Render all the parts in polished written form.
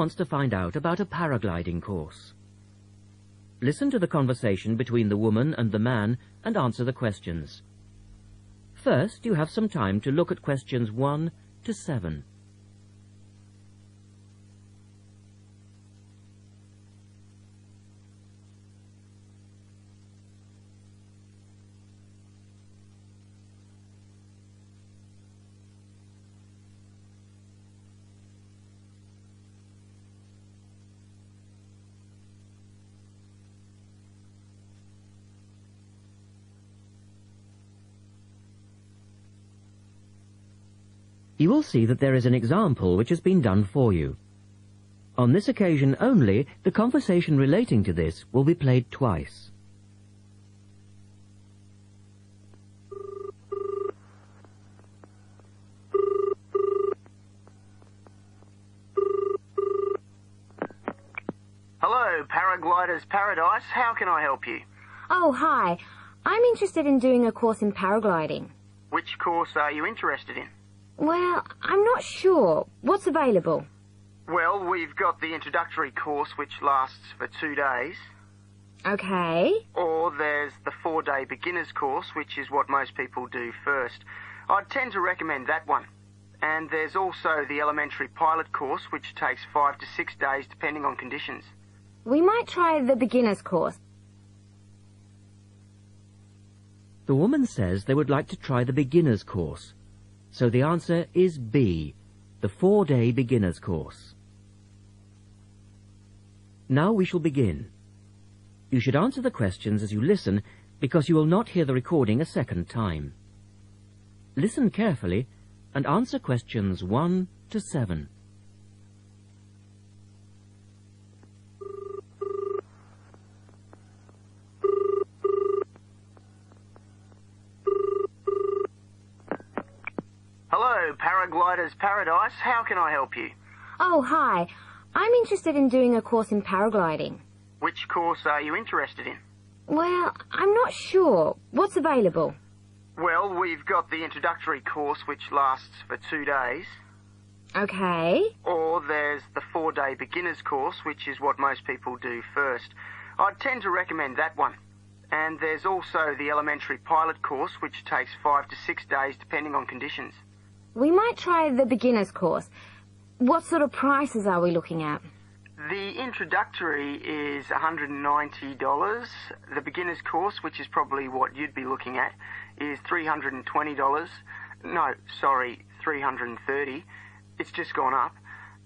wants to find out about a paragliding course. Listen to the conversation between the woman and the man and answer the questions. First, you have some time to look at questions 1 to 7. You will see that there is an example which has been done for you. On this occasion only, the conversation relating to this will be played twice. Hello, Paragliders Paradise. How can I help you? Oh, hi. I'm interested in doing a course in paragliding. Which course are you interested in? Well, I'm not sure. What's available? Well, we've got the introductory course, which lasts for 2 days. Okay. Or there's the 4-day beginner's course, which is what most people do first. I'd tend to recommend that one. And there's also the elementary pilot course, which takes 5 to 6 days, depending on conditions. We might try the beginner's course. The woman says they would like to try the beginner's course. So the answer is B, the 4-day beginner's course. Now we shall begin. You should answer the questions as you listen, because you will not hear the recording a second time. Listen carefully and answer questions 1 to 7. Hello, Paragliders Paradise. How can I help you? Oh, hi. I'm interested in doing a course in paragliding. Which course are you interested in? Well, I'm not sure. What's available? Well, we've got the introductory course, which lasts for 2 days. Okay. Or there's the 4-day beginner's course, which is what most people do first. I'd tend to recommend that one. And there's also the elementary pilot course, which takes 5 to 6 days, depending on conditions. We might try the beginner's course. What sort of prices are we looking at? The introductory is $190. The beginner's course, which is probably what you'd be looking at, is $320. No, sorry, $330. It's just gone up.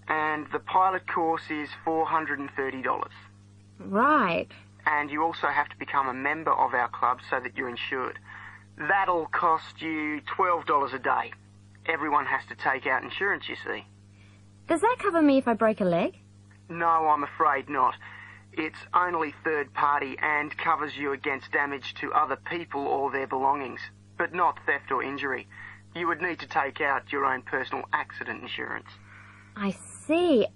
And the pilot course is $430. Right. And you also have to become a member of our club so that you're insured. That'll cost you $12 a day. Everyone has to take out insurance, you see. Does that cover me if I break a leg? No, I'm afraid not. It's only third party and covers you against damage to other people or their belongings, but not theft or injury. You would need to take out your own personal accident insurance. I see.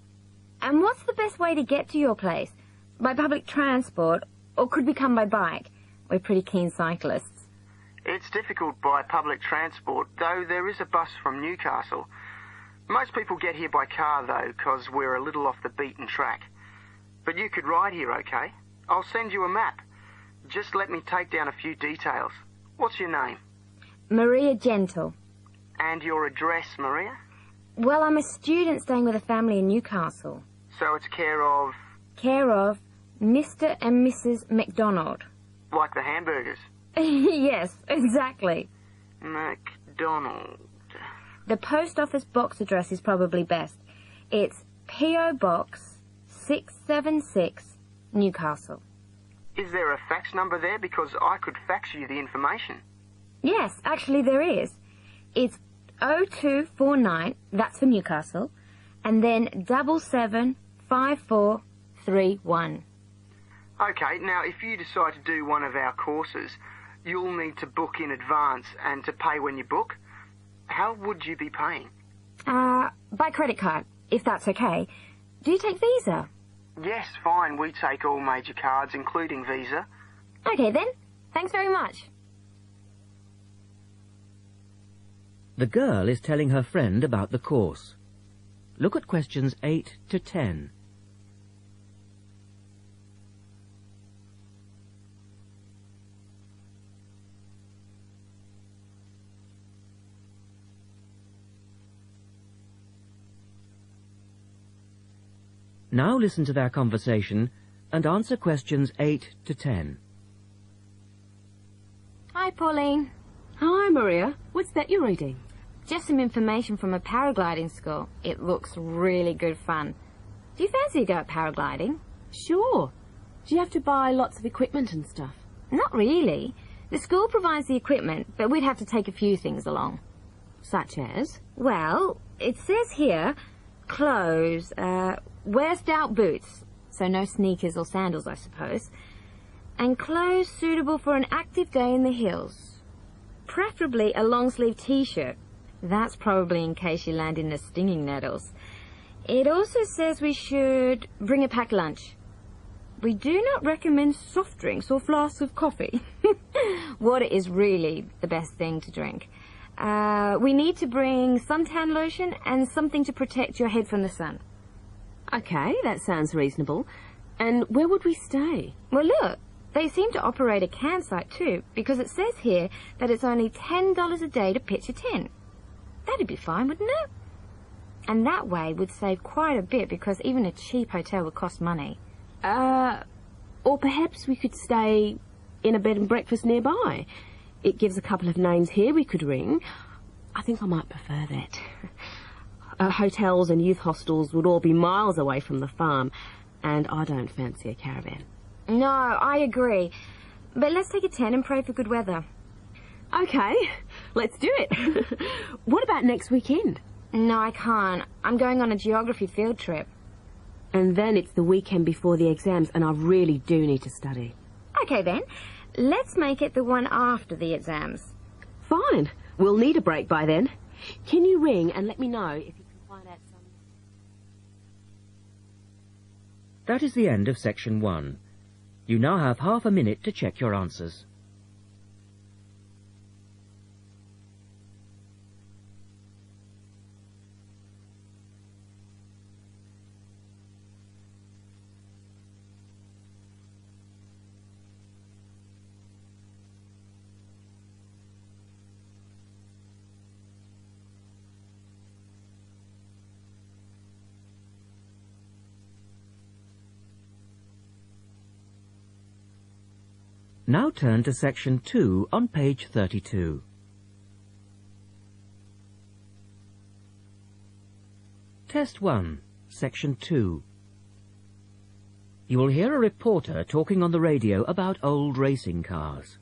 And what's the best way to get to your place? By public transport, or could we come by bike? We're pretty keen cyclists. It's difficult by public transport, though there is a bus from Newcastle. Most people get here by car, though, because we're a little off the beaten track. But you could ride here, okay? I'll send you a map. Just let me take down a few details. What's your name? Maria Gentle. And your address, Maria? Well, I'm a student staying with a family in Newcastle. So it's care of... Care of Mr. and Mrs. McDonald. Like the hamburgers? Yes, exactly. McDonald. The post office box address is probably best. It's P.O. Box 676, Newcastle. Is there a fax number there? Because I could fax you the information. Yes, actually there is. It's 0249, that's for Newcastle, and then 775431. Okay, now if you decide to do one of our courses, you'll need to book in advance and to pay when you book. How would you be paying? By credit card, if that's okay. Do you take Visa? Yes, fine. We take all major cards, including Visa. Okay then. Thanks very much. The girl is telling her friend about the course. look at questions 8 to 10. Now listen to their conversation and answer questions 8 to 10. Hi, Pauline. Hi, Maria. What's that you're reading? Just some information from a paragliding school. It looks really good fun. Do you fancy a go at paragliding? Sure. Do you have to buy lots of equipment and stuff? Not really. The school provides the equipment, but we'd have to take a few things along. Such as? Well, it says here, clothes, wear stout boots, so no sneakers or sandals, I suppose, and clothes suitable for an active day in the hills. Preferably a long-sleeve t-shirt. That's probably in case you land in the stinging nettles. It also says we should bring a packed lunch. We do not recommend soft drinks or flasks of coffee. Water is really the best thing to drink. We need to bring suntan lotion and something to protect your head from the sun. Okay, that sounds reasonable. And where would we stay? Well, look, they seem to operate a campsite too, because it says here that it's only $10 a day to pitch a tent. That'd be fine, wouldn't it? And that way we'd save quite a bit, because even a cheap hotel would cost money. Or perhaps we could stay in a bed and breakfast nearby. It gives a couple of names here we could ring. I think I might prefer that. Hotels and youth hostels would all be miles away from the farm, and I don't fancy a caravan. No, I agree. But let's take a tent and pray for good weather. Okay, let's do it. What about next weekend? No, I can't. I'm going on a geography field trip. And then it's the weekend before the exams, and I really do need to study. Okay then, let's make it the one after the exams. Fine. We'll need a break by then. Can you ring and let me know if you can find out some... That is the end of section 1. You now have half a minute to check your answers. Now turn to section 2 on page 32. Test 1, section 2. You will hear a reporter talking on the radio about old racing cars.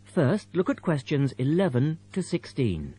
First, look at questions 11 to 16.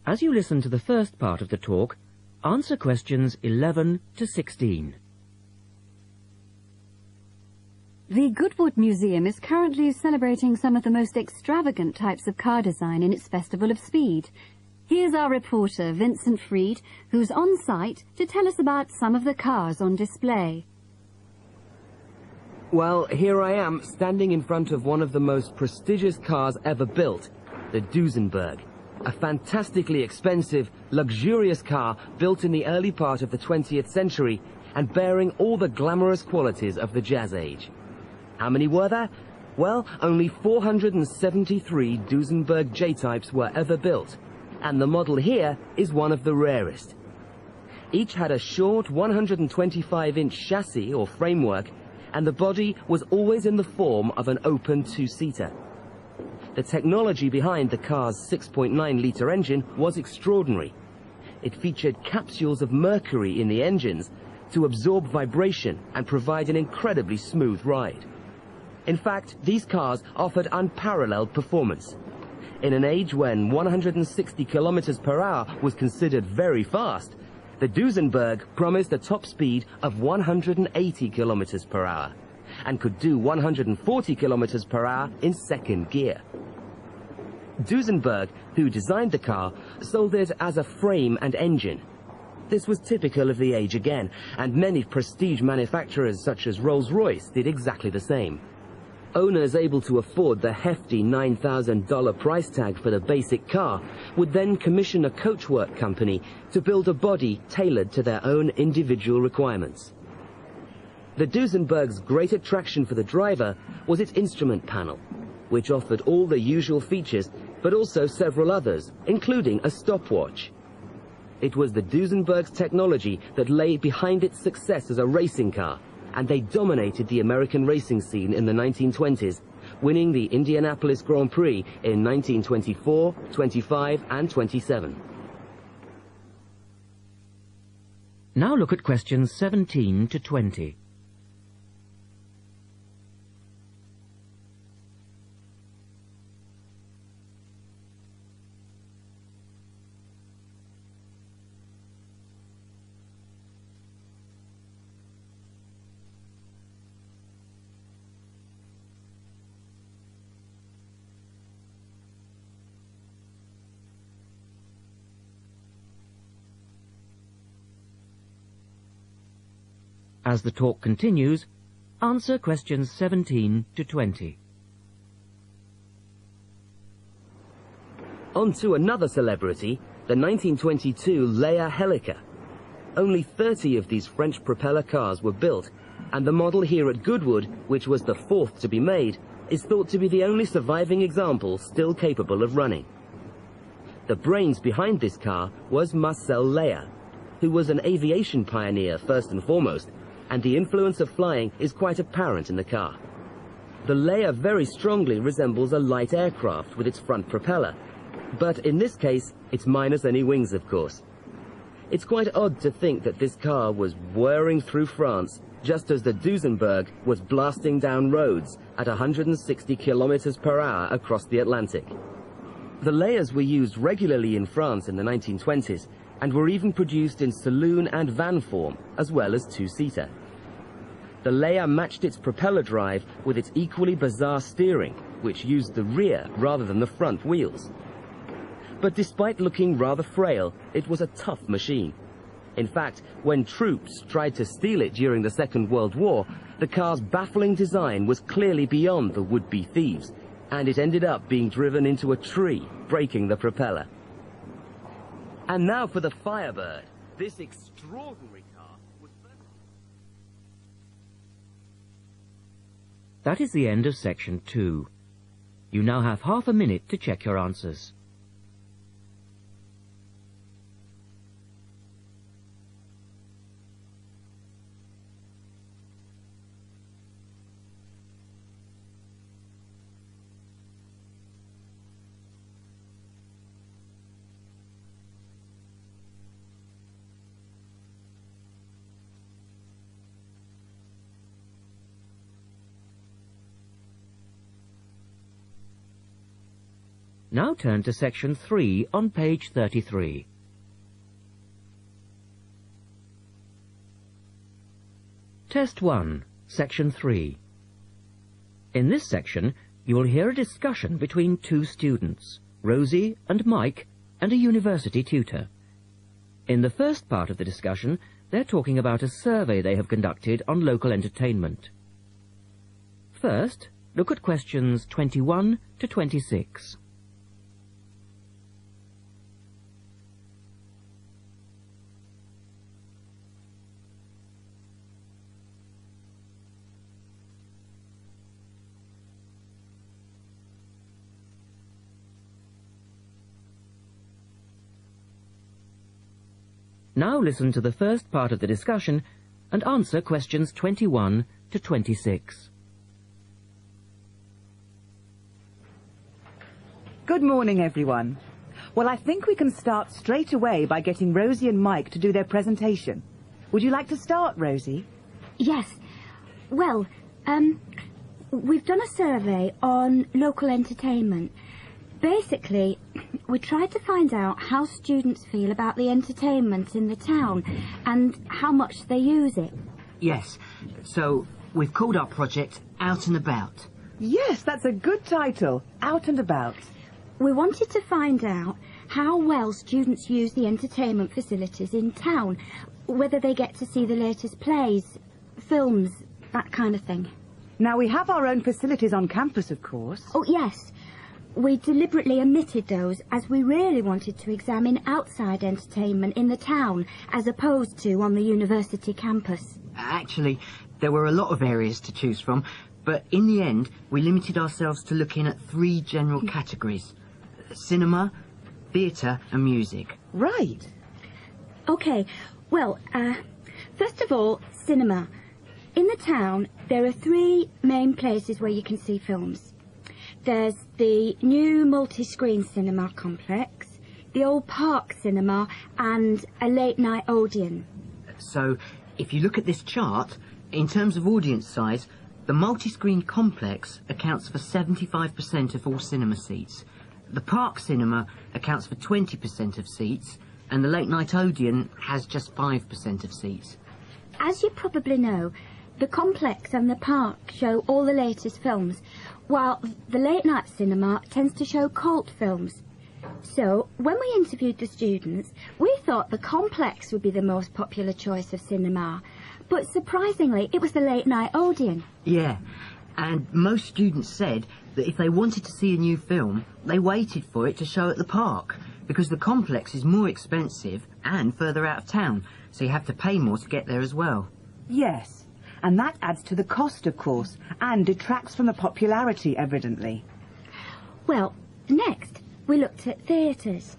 As you listen to the first part of the talk, answer questions 11 to 16. The Goodwood Museum is currently celebrating some of the most extravagant types of car design in its Festival of Speed. Here's our reporter, Vincent Freed, who's on site to tell us about some of the cars on display. Well, here I am, standing in front of one of the most prestigious cars ever built, the Duesenberg. A fantastically expensive, luxurious car built in the early part of the 20th century and bearing all the glamorous qualities of the Jazz Age. How many were there? Well, only 473 Duesenberg J-types were ever built, and the model here is one of the rarest. Each had a short 125-inch chassis or framework, and the body was always in the form of an open two-seater. The technology behind the car's 6.9-litre engine was extraordinary. It featured capsules of mercury in the engines to absorb vibration and provide an incredibly smooth ride. In fact, these cars offered unparalleled performance. In an age when 160 kilometers per hour was considered very fast, The Duesenberg promised a top speed of 180 kilometers per hour and could do 140 kilometers per hour in second gear. Duesenberg, who designed the car, sold it as a frame and engine. This was typical of the age again, and many prestige manufacturers such as Rolls-Royce did exactly the same. Owners able to afford the hefty $9,000 price tag for the basic car would then commission a coachwork company to build a body tailored to their own individual requirements. The Duesenberg's great attraction for the driver was its instrument panel, which offered all the usual features, but also several others, including a stopwatch. It was the Duesenberg's technology that lay behind its success as a racing car, and they dominated the American racing scene in the 1920s, winning the Indianapolis Grand Prix in 1924, 25, and 27. Now look at questions 17 to 20. As the talk continues, answer questions 17 to 20. On to another celebrity, the 1922 Leia Helica. Only 30 of these French propeller cars were built, and the model here at Goodwood, which was the fourth to be made, is thought to be the only surviving example still capable of running. The brains behind this car was Marcel Leia, who was an aviation pioneer first and foremost, and the influence of flying is quite apparent in the car. The Leia very strongly resembles a light aircraft with its front propeller, but in this case, it's minus any wings, of course. It's quite odd to think that this car was whirring through France just as the Duesenberg was blasting down roads at 160 kilometers per hour across the Atlantic. The Leias were used regularly in France in the 1920s and were even produced in saloon and van form, as well as two-seater. The Leia matched its propeller drive with its equally bizarre steering, which used the rear rather than the front wheels. But despite looking rather frail, it was a tough machine. In fact, when troops tried to steal it during the Second World War, the car's baffling design was clearly beyond the would-be thieves, and it ended up being driven into a tree, breaking the propeller. And now for the Firebird. This extraordinary car was... That is the end of section 2. You now have half a minute to check your answers. Now turn to section 3 on page 33. Test 1, section 3. In this section, you will hear a discussion between two students, Rosie and Mike, and a university tutor. In the first part of the discussion, they're talking about a survey they have conducted on local entertainment. First, look at questions 21 to 26. Now listen to the first part of the discussion and answer questions 21 to 26. Good morning, everyone. Well, I think we can start straight away by getting Rosie and Mike to do their presentation. Would you like to start, Rosie? Yes. Well, we've done a survey on local entertainment. Basically, we tried to find out how students feel about the entertainment in the town and how much they use it. Yes, so we've called our project Out and About. Yes, that's a good title. Out and About. We wanted to find out how well students use the entertainment facilities in town, whether they get to see the latest plays, films, that kind of thing. Now, we have our own facilities on campus, of course. Oh, yes. We deliberately omitted those as we really wanted to examine outside entertainment in the town as opposed to on the university campus. Actually, there were a lot of areas to choose from, but in the end, we limited ourselves to looking at 3 general categories: cinema, theatre and music. Right. OK, well, first of all, cinema. In the town, there are 3 main places where you can see films. There's the new multi-screen cinema complex, the old park cinema, and a late-night Odeon. So, if you look at this chart, in terms of audience size, the multi-screen complex accounts for 75% of all cinema seats. The park cinema accounts for 20% of seats, and the late-night Odeon has just 5% of seats. As you probably know, the complex and the park show all the latest films, while the late-night cinema tends to show cult films. So, when we interviewed the students, we thought the complex would be the most popular choice of cinema, but surprisingly, it was the late-night Odeon. Yeah, and most students said that if they wanted to see a new film, they waited for it to show at the park, because the complex is more expensive and further out of town, so you have to pay more to get there as well. Yes, and that adds to the cost, of course, and detracts from the popularity, evidently. Well, next, we looked at theatres.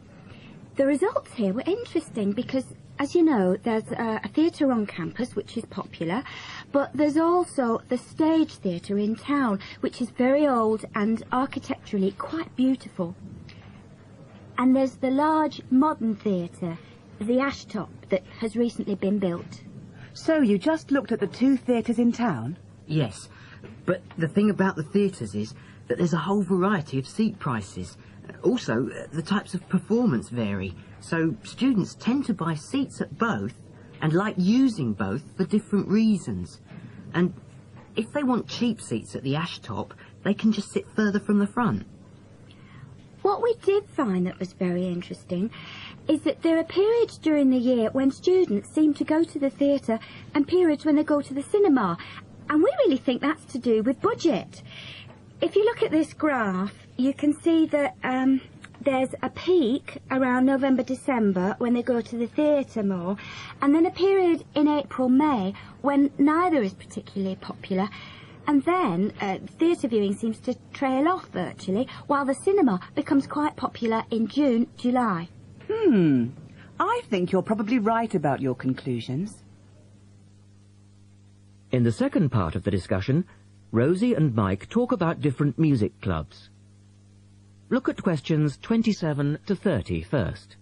The results here were interesting because, as you know, there's a theatre on campus which is popular, but there's also the Stage Theatre in town, which is very old and architecturally quite beautiful. And there's the large modern theatre, the Ashtop, that has recently been built. So you just looked at the 2 theatres in town? Yes, but the thing about the theatres is that there's a whole variety of seat prices. Also, the types of performance vary, so students tend to buy seats at both and like using both for different reasons. And if they want cheap seats at the Ashtop, they can just sit further from the front. What we did find that was very interesting is that there are periods during the year when students seem to go to the theatre and periods when they go to the cinema, and we really think that's to do with budget. If you look at this graph, you can see that there's a peak around November, December when they go to the theatre more, and then a period in April, May when neither is particularly popular, and then theatre viewing seems to trail off virtually, while the cinema becomes quite popular in June, July. I think you're probably right about your conclusions. In the second part of the discussion, Rosie and Mike talk about different music clubs. Look at questions 27 to 30 first.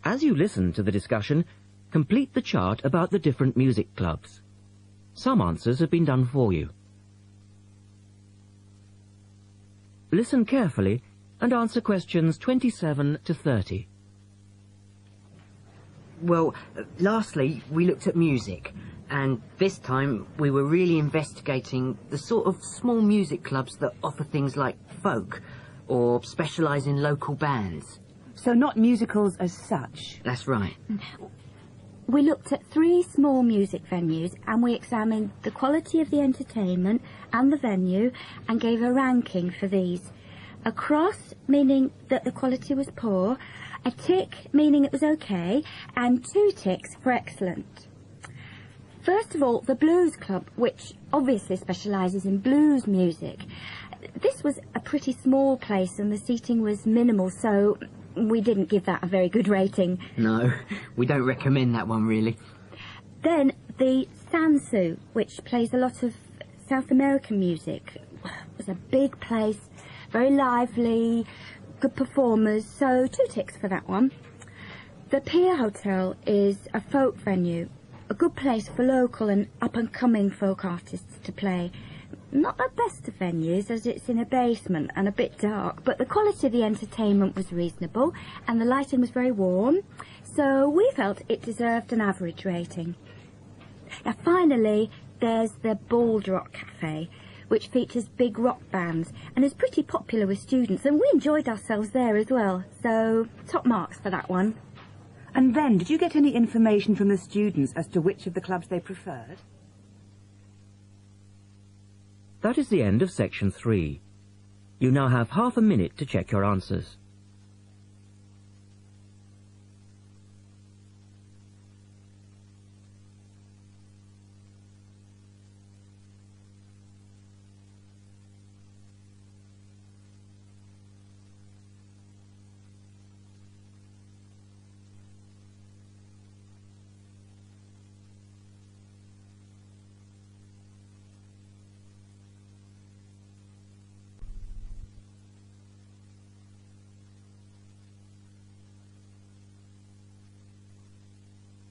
As you listen to the discussion, complete the chart about the different music clubs. Some answers have been done for you. Listen carefully and answer questions 27 to 30. Well, lastly, we looked at music, and this time we were really investigating the sort of small music clubs that offer things like folk, or specialise in local bands. So not musicals as such? That's right. We looked at 3 small music venues and we examined the quality of the entertainment and the venue and gave a ranking for these. A cross, meaning that the quality was poor, a tick, meaning it was okay, and 2 ticks for excellent. First of all, the Blues Club, which obviously specialises in blues music. This was a pretty small place and the seating was minimal, so we didn't give that a very good rating. No, we don't recommend that one, really. Then the Sansu, which plays a lot of South American music. It was a big place, very lively, good performers, so 2 ticks for that one. The Pierre Hotel is a folk venue, a good place for local and up-and-coming folk artists to play. Not the best of venues, as it's in a basement and a bit dark, but the quality of the entertainment was reasonable and the lighting was very warm, so we felt it deserved an average rating. Now finally, there's the Bald Rock Cafe, which features big rock bands and is pretty popular with students, and we enjoyed ourselves there as well, so top marks for that one. And then, did you get any information from the students as to which of the clubs they preferred? That is the end of section 3. You now have half a minute to check your answers.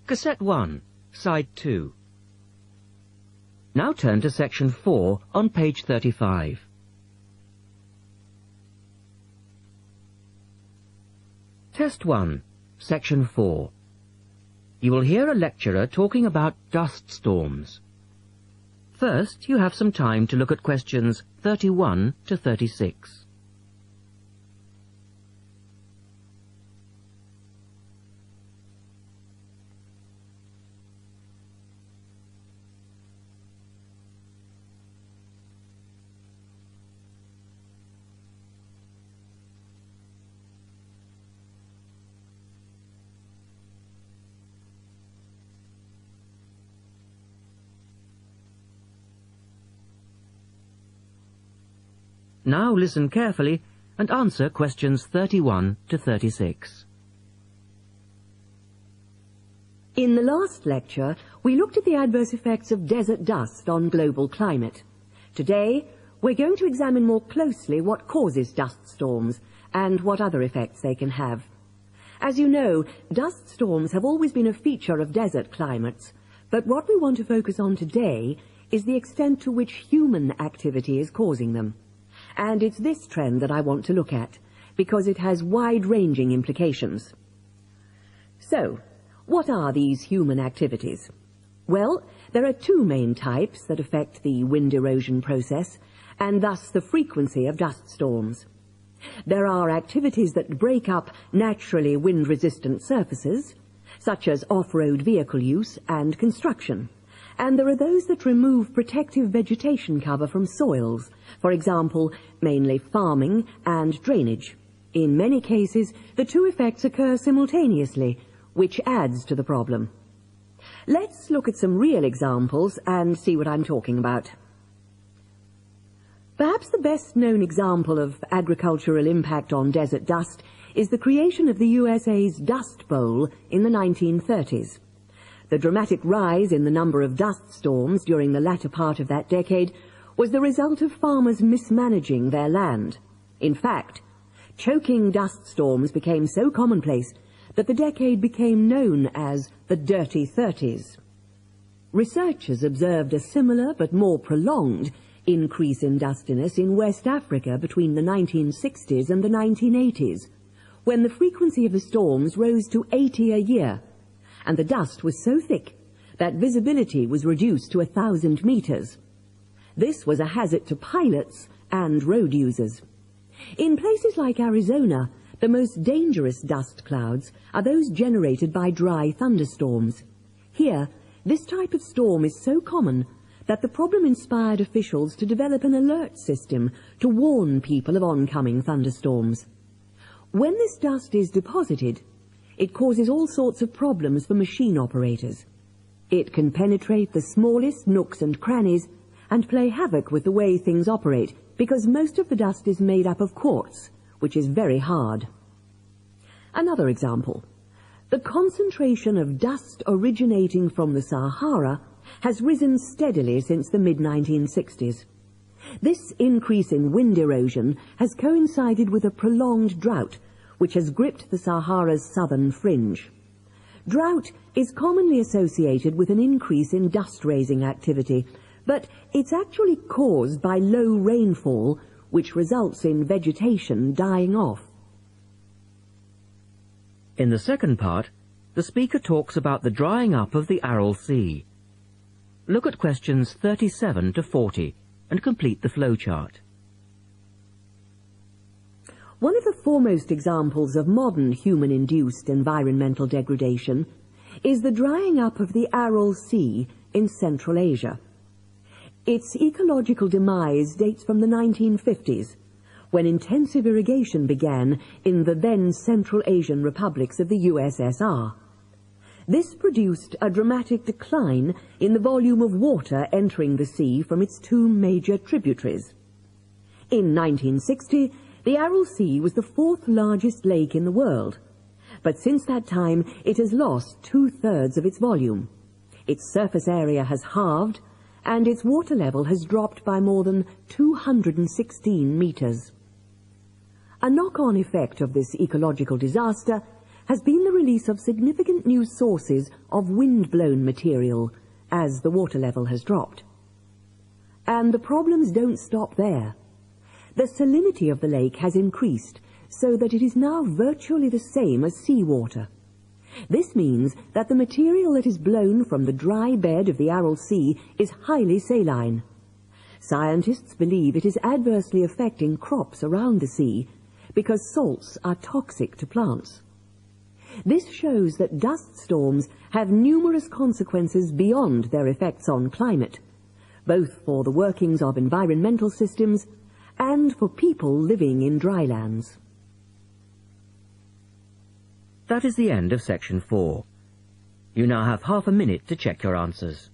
Cassette 1, Side 2. Now turn to section 4 on page 35. Test 1, section 4. You will hear a lecturer talking about dust storms. First, you have some time to look at questions 31 to 36. Now listen carefully and answer questions 31 to 36. In the last lecture, we looked at the adverse effects of desert dust on global climate. Today, we're going to examine more closely what causes dust storms and what other effects they can have. As you know, dust storms have always been a feature of desert climates, but what we want to focus on today is the extent to which human activity is causing them. And it's this trend that I want to look at, because it has wide-ranging implications. So, what are these human activities? Well, there are 2 main types that affect the wind erosion process, and thus the frequency of dust storms. There are activities that break up naturally wind-resistant surfaces, such as off-road vehicle use and construction. And there are those that remove protective vegetation cover from soils, for example, mainly farming and drainage. In many cases, the 2 effects occur simultaneously, which adds to the problem. Let's look at some real examples and see what I'm talking about. Perhaps the best-known example of agricultural impact on desert dust is the creation of the USA's Dust Bowl in the 1930s. The dramatic rise in the number of dust storms during the latter part of that decade was the result of farmers mismanaging their land. In fact, choking dust storms became so commonplace that the decade became known as the Dirty 30s. Researchers observed a similar but more prolonged increase in dustiness in West Africa between the 1960s and the 1980s, when the frequency of the storms rose to 80 a year, and the dust was so thick that visibility was reduced to 1,000 meters. This was a hazard to pilots and road users. In places like Arizona, the most dangerous dust clouds are those generated by dry thunderstorms. Here, this type of storm is so common that the problem inspired officials to develop an alert system to warn people of oncoming thunderstorms. When this dust is deposited, it causes all sorts of problems for machine operators. It can penetrate the smallest nooks and crannies and play havoc with the way things operate, because most of the dust is made up of quartz, which is very hard. Another example. The concentration of dust originating from the Sahara has risen steadily since the mid-1960s. This increase in wind erosion has coincided with a prolonged drought, which has gripped the Sahara's southern fringe. Drought is commonly associated with an increase in dust-raising activity, but it's actually caused by low rainfall, which results in vegetation dying off. In the second part, the speaker talks about the drying up of the Aral Sea. Look at questions 37 to 40 and complete the flowchart. One of the foremost examples of modern human-induced environmental degradation is the drying up of the Aral Sea in Central Asia. Its ecological demise dates from the 1950s, when intensive irrigation began in the then Central Asian republics of the USSR. This produced a dramatic decline in the volume of water entering the sea from its two major tributaries. In 1960, the Aral Sea was the fourth largest lake in the world, but since that time it has lost 2/3 of its volume. Its surface area has halved, and its water level has dropped by more than 216 meters. A knock-on effect of this ecological disaster has been the release of significant new sources of wind-blown material as the water level has dropped. And the problems don't stop there. The salinity of the lake has increased so that it is now virtually the same as seawater. This means that the material that is blown from the dry bed of the Aral Sea is highly saline. Scientists believe it is adversely affecting crops around the sea because salts are toxic to plants. This shows that dust storms have numerous consequences beyond their effects on climate, both for the workings of environmental systems and for people living in drylands. That is the end of section 4. You now have half a minute to check your answers.